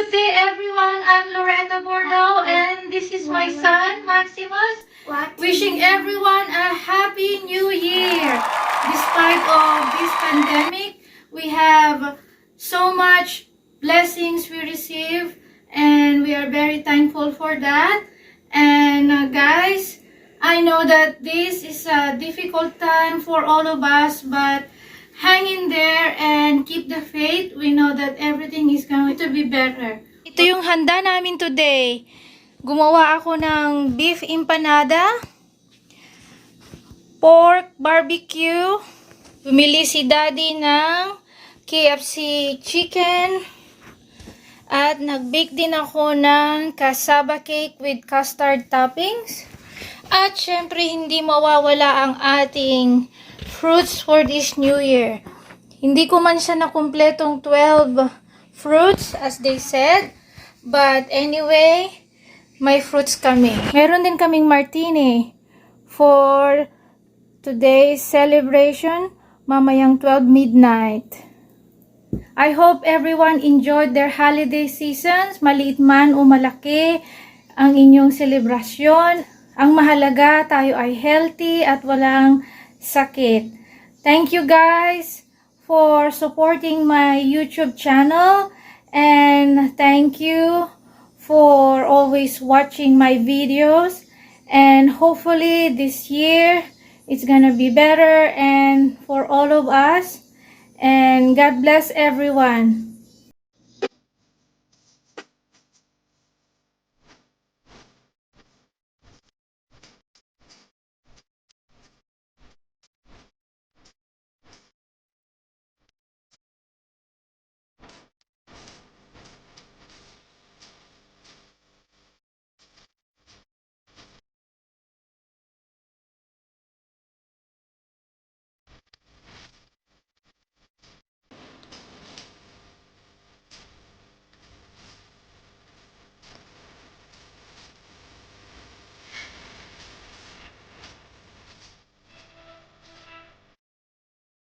Good day, everyone. I'm Loretta Bordeaux, and this is my son, Maximus. Wishing everyone a happy new year. Despite of this pandemic, we have so much blessings we receive, and we are very thankful for that. And guys, I know that this is a difficult time for all of us, but hang in there and keep the faith. We know that everything is going to be better. Ito yung handa namin today. Gumawa ako ng beef empanada, pork barbecue. Bumili si Daddy ng KFC chicken. At nag-bake din ako ng cassava cake with custard toppings. At syempre hindi mawawala ang ating fruits for this new year. Hindi ko man siya nakumpletong 12 fruits as they said. But anyway, may fruits kami. Meron din kaming martini for today's celebration mamayang 12 midnight. I hope everyone enjoyed their holiday seasons, maliit man o malaki ang inyong selebrasyon. Ang mahalaga, tayo ay healthy at walang sakit. Thank you guys for supporting my YouTube channel, and thank you for always watching my videos, and hopefully this year it's gonna be better and for all of us, and God bless everyone.